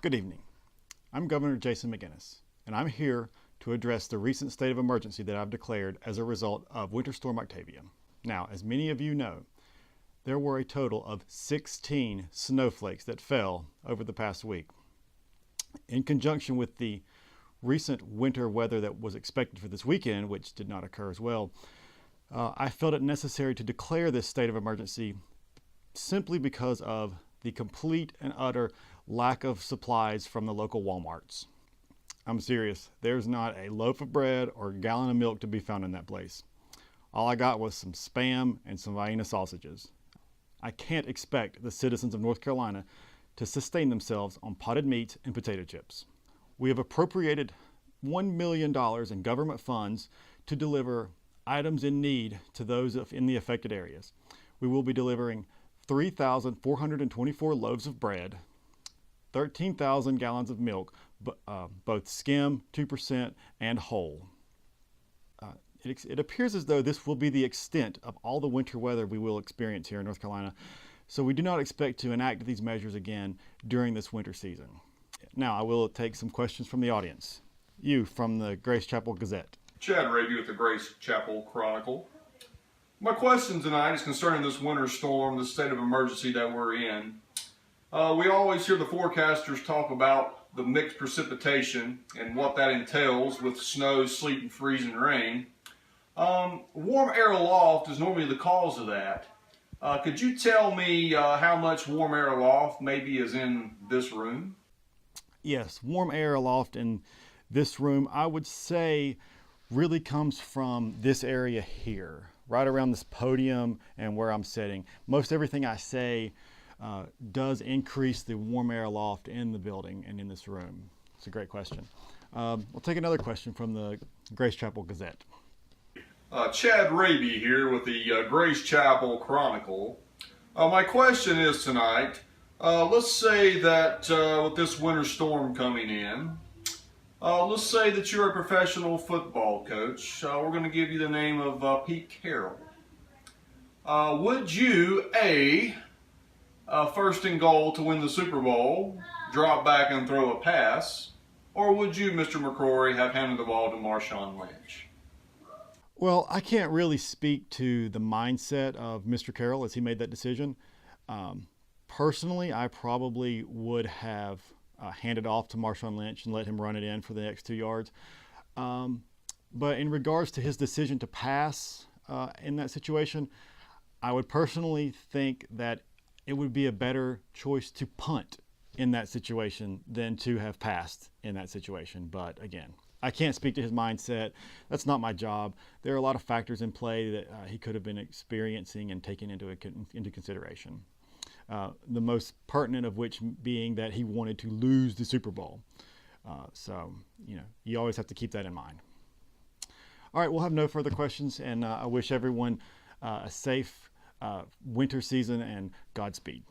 Good evening. I'm Governor Jason McInnes, and I'm here to address the recent state of emergency that I've declared as a result of Winter Storm Octavia. Now, as many of you know, there were a total of 16 snowflakes that fell over the past week. In conjunction with the recent winter weather that was expected for this weekend, which did not occur as well, I felt it necessary to declare this state of emergency simply because of the complete and utter lack of supplies from the local Walmarts. I'm serious. There's not a loaf of bread or a gallon of milk to be found in that place. All I got was some Spam and some Vienna sausages. I can't expect the citizens of North Carolina to sustain themselves on potted meat and potato chips. We have appropriated $1 million in government funds to deliver items in need to those in the affected areas. We will be delivering 3,424 loaves of bread, 13,000 gallons of milk, both skim, 2%, and whole. It appears as though this will be the extent of all the winter weather we will experience here in North Carolina, so we do not expect to enact these measures again during this winter season. Now, I will take some questions from the audience. You, from the Grace Chapel Gazette. Chad Raby with the Grace Chapel Chronicle. My question tonight is concerning this winter storm, the state of emergency that we're in. We always hear the forecasters talk about the mixed precipitation and what that entails with snow, sleet, and freezing rain. Warm air aloft is normally the cause of that. Could you tell me how much warm air aloft maybe is in this room? Yes, warm air aloft in this room, I would say, really comes from this area here, right around this podium and where I'm sitting. Most everything I say does increase the warm air aloft in the building and in this room. It's a great question. We'll take another question from the Grace Chapel Gazette. Chad Raby here with the Grace Chapel Chronicle. My question is tonight, let's say that with this winter storm coming in, let's say that you're a professional football coach. We're going to give you the name of Pete Carroll. Would you, first and goal to win the Super Bowl, drop back and throw a pass, or would you, Mr. McCrory, have handed the ball to Marshawn Lynch? Well, I can't really speak to the mindset of Mr. Carroll as he made that decision. Personally, I probably would have handed off to Marshawn Lynch and let him run it in for the next 2 yards. But in regards to his decision to pass in that situation, I would personally think that it would be a better choice to punt in that situation than to have passed in that situation. But again, I can't speak to his mindset. That's not my job. There are a lot of factors in play that he could have been experiencing and taking into consideration. The most pertinent of which being that he wanted to lose the Super Bowl. So, you always have to keep that in mind. All right, we'll have no further questions, and I wish everyone a safe winter season and Godspeed.